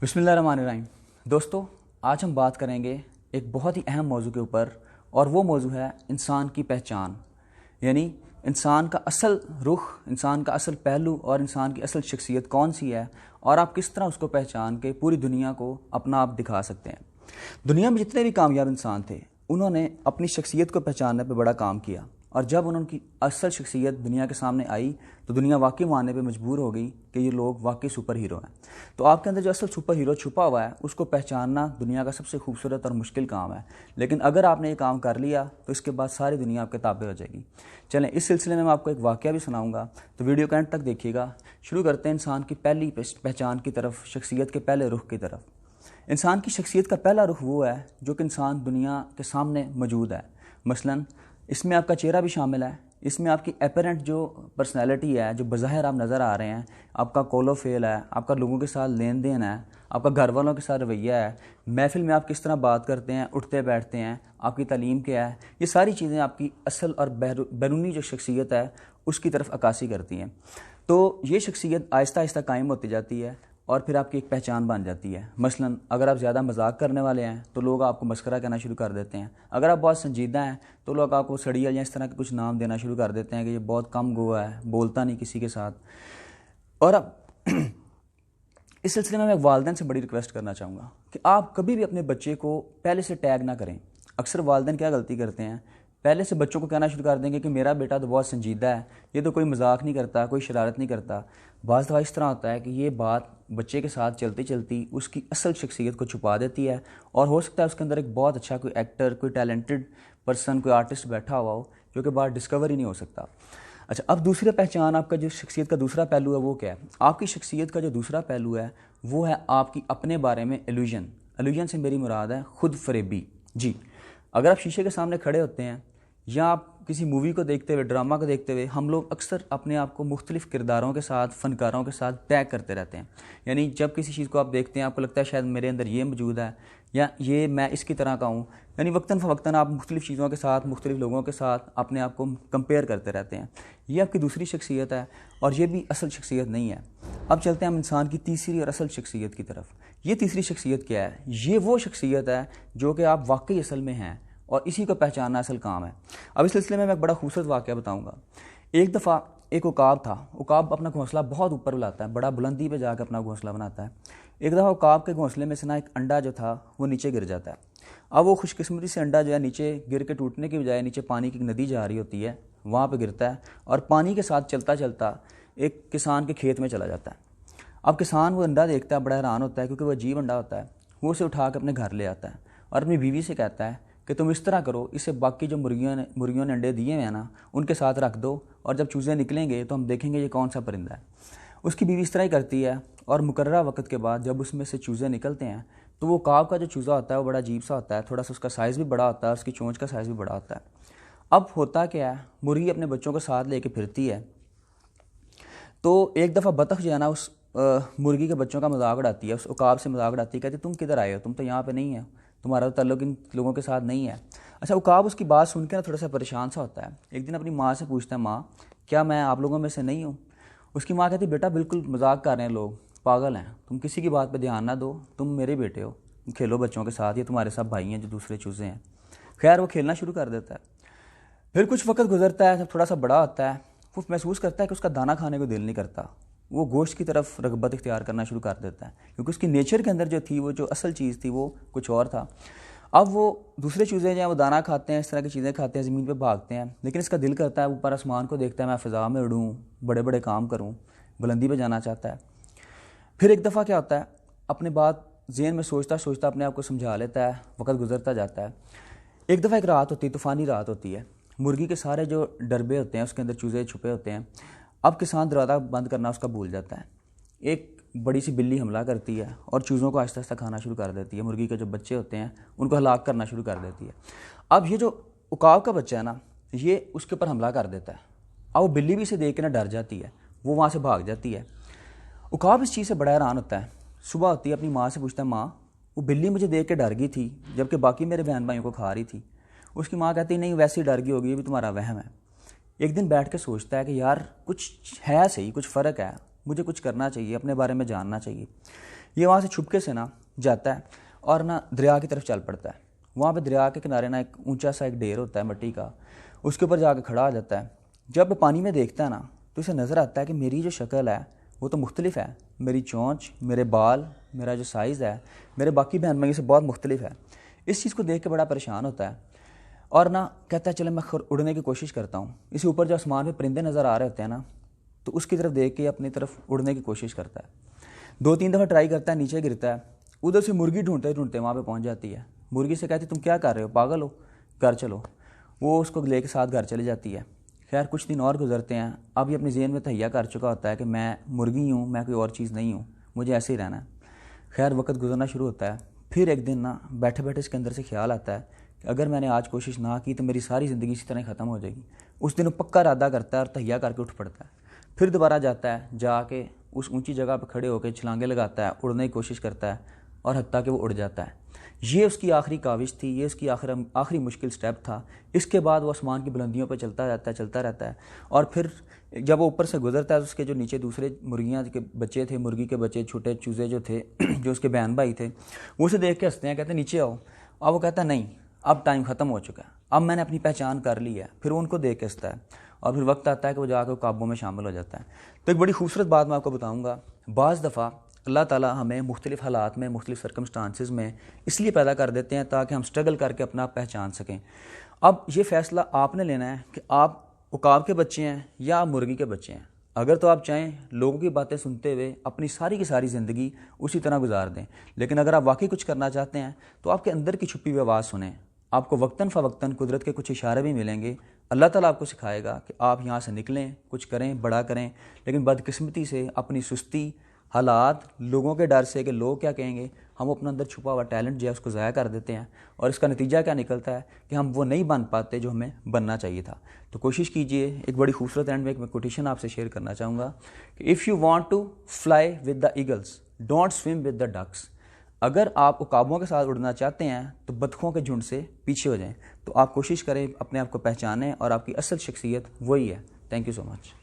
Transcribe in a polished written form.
बिस्मिल्लाहिर्रहमानिर्रहीम। दोस्तों, आज हम बात करेंगे एक बहुत ही अहम मौजू के ऊपर, और वो मौजू है इंसान की पहचान। यानी इंसान का असल रुख, इंसान का असल पहलू और इंसान की असल शख्सियत कौन सी है, और आप किस तरह उसको पहचान के पूरी दुनिया को अपना आप दिखा सकते हैं। दुनिया में जितने भी कामयाब इंसान थे, उन्होंने अपनी शख्सियत को पहचानने पर बड़ा काम किया, और जब उनकी असल शख्सियत दुनिया के सामने आई तो दुनिया वाकई मानने पे मजबूर हो गई कि ये लोग वाकई सुपर हीरो हैं। तो आपके अंदर जो असल सुपर हीरो छुपा हुआ है, उसको पहचानना दुनिया का सबसे खूबसूरत और मुश्किल काम है। लेकिन अगर आपने ये काम कर लिया तो इसके बाद सारी दुनिया आपके ताबे हो जाएगी। चलें, इस सिलसिले में मैं आपको एक वाक़या भी सुनाऊंगा, तो वीडियो के एंड तक देखिएगा। शुरू करते हैं इंसान की पहली पहचान की तरफ, शख्सियत के पहले रुख की तरफ। इंसान की शख्सियत का पहला रुख वो है जो कि इंसान दुनिया के सामने मौजूद है। मसलन इसमें आपका चेहरा भी शामिल है, इसमें आपकी एपरेंट जो पर्सनैलिटी है, जो बज़ाहिर आप नज़र आ रहे हैं, आपका कौलो फेल है, आपका लोगों के साथ लेन देन है, आपका घर वालों के साथ रवैया है, महफिल में आप किस तरह बात करते हैं, उठते बैठते हैं, आपकी तालीम क्या है, ये सारी चीज़ें आपकी असल और बैरूनी जो शख्सियत है उसकी तरफ अक्कासी करती हैं। तो ये शख्सियत आहिस्ता आहिस्ता कायम होती जाती है और फिर आपकी एक पहचान बन जाती है। मसलन अगर आप ज़्यादा मजाक करने वाले हैं तो लोग आपको मस्करा कहना शुरू कर देते हैं। अगर आप बहुत संजीदा हैं तो लोग आपको सड़िया या इस तरह के कुछ नाम देना शुरू कर देते हैं कि ये बहुत कम गोआ है, बोलता नहीं किसी के साथ। और अब इस सिलसिले में मैं वालिदैन से बड़ी रिक्वेस्ट करना चाहूँगा कि आप कभी भी अपने बच्चे को पहले से टैग ना करें। अक्सर वालिदैन क्या गलती करते हैं, पहले से बच्चों को कहना शुरू कर देंगे कि मेरा बेटा तो बहुत संजीदा है, ये तो कोई मजाक नहीं करता, कोई शरारत नहीं करता। बाज़ दफ़ा इस तरह होता है कि ये बात बच्चे के साथ चलती चलती उसकी असल शख्सियत को छुपा देती है, और हो सकता है उसके अंदर एक बहुत अच्छा कोई एक्टर, कोई टैलेंटेड पर्सन, कोई आर्टिस्ट बैठा हुआ हो जो कि बाहर डिस्कवर ही नहीं हो सकता। अच्छा, अब दूसरी पहचान, आपका जो शख्सियत का दूसरा पहलू है वो क्या है? आपकी शख्सियत का जो दूसरा पहलू है वो है आपकी अपने बारे में इल्यूजन। इल्यूजन से मेरी मुराद है खुद फरेबी। जी, अगर आप शीशे के सामने खड़े होते हैं या आप किसी मूवी को देखते हुए, ड्रामा को देखते हुए, हम लोग अक्सर अपने आप को मुख्तलिफ़ किरदारों के साथ, फ़नकारों के साथ टैग करते रहते हैं। यानी जब किसी चीज़ को आप देखते हैं, आपको लगता है शायद मेरे अंदर ये मौजूद है या ये मैं इसकी तरह का हूँ। यानी वक्तन फ़वक्तन आप मुख्तलिफ़ चीज़ों के साथ, मुख्तलिफ़ लोगों के साथ अपने आप को कंपेयर करते रहते हैं। ये आपकी दूसरी शख्सियत है, और ये भी असल शख्सियत नहीं है। अब चलते हैं हम इंसान की तीसरी और असल शख्सियत की तरफ। ये तीसरी शख्सियत क्या है? ये वो शख्सियत है जो कि आप वाकई असल में हैं, और इसी को पहचानना असल काम है। अब इस सिलसिले में मैं एक बड़ा खूबसूरत वाक़या बताऊंगा। एक दफ़ा एक उकाब था। उकाब अपना घोंसला बहुत ऊपर बुलाता है, बड़ा बुलंदी पे जाकर अपना घोंसला बनाता है। एक दफ़ा उकाब के घोंसले में से ना एक अंडा जो था वो नीचे गिर जाता है। अब वो खुशकिस्मती से अंडा जो है नीचे गिर के टूटने की बजाय नीचे पानी की नदी जा रही होती है, वहाँ पर गिरता है, और पानी के साथ चलता चलता एक किसान के खेत में चला जाता है। अब किसान वो अंडा देखता है, बड़ा हैरान होता है क्योंकि वो अजीब अंडा होता है। वो उसे उठा कर अपने घर ले आता है और अपनी बीवी से कहता है कि तुम इस तरह करो, इसे बाकी जो मुर्गियों ने अंडे दिए हुए हैं ना, उनके साथ रख दो, और जब चूज़े निकलेंगे तो हम देखेंगे ये कौन सा परिंदा है। उसकी बीवी इस तरह ही करती है, और मुकर्ररा वक्त के बाद जब उसमें से चूज़े निकलते हैं तो वो काव का जो चूज़ा होता है वो बड़ा अजीब सा होता है, थोड़ा सा उसका साइज़ भी बड़ा होता है, उसकी चोंच का साइज़ भी बड़ा होता है। अब होता क्या है, मुर्गी अपने बच्चों को साथ लेके फिरती है। तो एक दफ़ा बतख जो है ना उस मुर्गी के बच्चों का मजाक उड़ाती है, उस उकाब से मजाक उड़ाती है, कहती तुम किधर आए हो, तुम तो यहाँ पे नहीं है, तुम्हारा ताल्लुक इन लोगों के साथ नहीं है। अच्छा, उकाब उसकी बात सुन के ना थोड़ा सा परेशान सा होता है। एक दिन अपनी माँ से पूछता है, माँ क्या मैं आप लोगों में से नहीं हूँ? उसकी माँ कहती बेटा बिल्कुल मजाक कर रहे हैं लोग, पागल हैं, तुम किसी की बात पर ध्यान ना दो, तुम मेरे बेटे हो, खेलो बच्चों के साथ, ये तुम्हारे सब भाई हैं जो दूसरे चूज़े हैं। खैर वो खेलना शुरू कर देता है। फिर कुछ वक्त गुजरता है, जब थोड़ा सा बड़ा होता है, वो महसूस करता है कि उसका दाना खाने को दिल नहीं करता। वो गोश्त की तरफ रगबत इख्तियार करना शुरू कर देता है, क्योंकि उसकी नेचर के अंदर जो थी, वो जो असल चीज़ थी वो कुछ और था। अब वो दूसरे चूज़े जो हैं वो दाना खाते हैं, इस तरह की चीज़ें खाते हैं, ज़मीन पे भागते हैं, लेकिन इसका दिल करता है ऊपर आसमान को देखता है, मैं फ़िज़ा में उड़ूँ, बड़े बड़े काम करूँ, बुलंदी पे जाना चाहता है। फिर एक दफ़ा क्या होता है, अपने बात ज़हन में सोचता सोचता अपने आप को समझा लेता है, वक्त गुजरता जाता है। एक दफ़ा एक रात होती है, तूफ़ानी रात होती है, मुर्गी के सारे जो डरबे होते हैं उसके अंदर चूज़े छुपे होते हैं। अब किसान दरवाज़ा बंद करना उसका भूल जाता है। एक बड़ी सी बिल्ली हमला करती है और चूज़ों को आहिस्ता आहिस्ता खाना शुरू कर देती है। मुर्गी के जो बच्चे होते हैं उनको हलाक करना शुरू कर देती है। अब ये जो उकाब का बच्चा है ना, ये उसके ऊपर हमला कर देता है। अब वो बिल्ली भी इसे देख के ना डर जाती है, वो वहाँ से भाग जाती है। उकाब इस चीज़ से बड़ा हैरान होता है। सुबह होती है, अपनी माँ से पूछता है, माँ वो बिल्ली मुझे देख के डर गई थी जबकि बाकी मेरे बहन भाइयों को खा रही थी। उसकी माँ कहती नहीं, वैसे ही डर गई होगी, ये भी तुम्हारा वहम है। एक दिन बैठ के सोचता है कि यार कुछ है सही, कुछ फ़र्क है, मुझे कुछ करना चाहिए, अपने बारे में जानना चाहिए। یہ وہاں سے چھپکے سے نا جاتا ہے اور نا دریا کی طرف چل پڑتا ہے. وہاں پہ دریا کے کنارے نا ایک اونچا سا ایک ڈھیر ہوتا ہے مٹی کا, اس کے اوپر جا کے کھڑا ہو جاتا ہے. جب پانی میں دیکھتا ہے نا تو اسے نظر آتا ہے کہ میری جو شکل ہے وہ تو مختلف ہے, میری چونچ, میرے بال, میرا جو سائز ہے میرے باقی بہن بھائیوں سے بہت مختلف ہے. اس چیز کو دیکھ کے بڑا پریشان ہوتا ہے اور نا کہتا ہے چلے میں اڑنے کی کوشش کرتا ہوں. اسی اوپر جو آسمان پہ پرندے نظر آ رہے ہوتے ہیں نا تو اس کی طرف دیکھ کے اپنی طرف اڑنے کی کوشش کرتا ہے. 2-3 دفعہ ٹرائی کرتا ہے, نیچے گرتا ہے. ادھر سے مرغی ڈھونڈتے ڈھونڈتے وہاں پہ پہنچ جاتی ہے. مرغی سے کہتی تم کیا کر رہے ہو, پاگل ہو, گھر چلو. وہ اس کو لے کے ساتھ گھر چلی جاتی ہے. خیر کچھ دن اور گزرتے ہیں. اب یہ اپنی ذہن میں تہیا کر چکا ہوتا ہے کہ میں مرغی ہوں, میں کوئی اور چیز نہیں ہوں, مجھے ایسے ہی رہنا ہے. خیر وقت گزرنا شروع ہوتا ہے. پھر ایک دن نا بیٹھے بیٹھے اس کے اندر سے خیال آتا ہے کہ اگر میں نے آج کوشش نہ کی تو میری ساری زندگی اسی طرح ختم ہو جائے گی. اس دن وہ پکا ارادہ کرتا ہے اور تہیا کر کے اٹھ پڑتا ہے. پھر دوبارہ جاتا ہے, جا کے اس اونچی جگہ پہ کھڑے ہو کے چھلانگے لگاتا ہے, اڑنے کی کوشش کرتا ہے اور حتیٰ کہ وہ اڑ جاتا ہے. یہ اس کی آخری کاوش تھی, یہ اس کی آخری مشکل سٹیپ تھا. اس کے بعد وہ آسمان کی بلندیوں پہ چلتا رہتا ہے اور پھر جب وہ اوپر سے گزرتا ہے تو اس کے جو نیچے دوسرے مرغیاں کے بچے تھے, مرغی کے بچے, چھوٹے چوزے جو تھے جو اس کے بہن بھائی تھے, وہ اسے دیکھ کے ہنستے ہیں, کہتے ہیں نیچے آؤ. اب وہ کہتا ہے نہیں, اب ٹائم ختم ہو چکا ہے, اب میں نے اپنی پہچان کر لی ہے. پھر وہ ان کو دیکھ کے ہنستا ہے اور پھر وقت آتا ہے کہ وہ جا کے قابوں میں شامل ہو جاتا ہے. تو ایک بڑی خوبصورت بات میں آپ کو بتاؤں گا. بعض دفعہ اللہ تعالیٰ ہمیں مختلف حالات میں, مختلف سرکمسٹانسز میں اس لیے پیدا کر دیتے ہیں تاکہ ہم سٹرگل کر کے اپنا پہچان سکیں. اب یہ فیصلہ آپ نے لینا ہے کہ آپ عقاب کے بچے ہیں یا مرغی کے بچے ہیں. اگر تو آپ چاہیں لوگوں کی باتیں سنتے ہوئے اپنی ساری کی ساری زندگی اسی طرح گزار دیں, لیکن اگر آپ واقعی کچھ کرنا چاہتے ہیں تو آپ کے اندر کی چھپی ہوئی آواز سنیں. آپ کو وقتاً فوقتاً قدرت کے کچھ اشارے بھی ملیں گے. اللہ تعالیٰ آپ کو سکھائے گا کہ آپ یہاں سے نکلیں, کچھ کریں, بڑا کریں. لیکن بدقسمتی سے اپنی سستی, حالات, لوگوں کے ڈر سے کہ لوگ کیا کہیں گے, ہم اپنا اندر چھپا ہوا ٹیلنٹ جو ہے اس کو ضائع کر دیتے ہیں اور اس کا نتیجہ کیا نکلتا ہے کہ ہم وہ نہیں بن پاتے جو ہمیں بننا چاہیے تھا. تو کوشش کیجئے. ایک بڑی خوبصورت اینڈ میں ایک کوٹیشن آپ سے شیئر کرنا چاہوں گا کہ if you want to fly with the eagles don't swim with the ducks. اگر آپ عقابوں کے ساتھ اڑنا چاہتے ہیں تو بطخوں کے جھنڈ سے پیچھے ہو جائیں. تو آپ کوشش کریں اپنے آپ کو پہچانیں اور آپ کی اصل شخصیت وہی ہے. Thank you so much.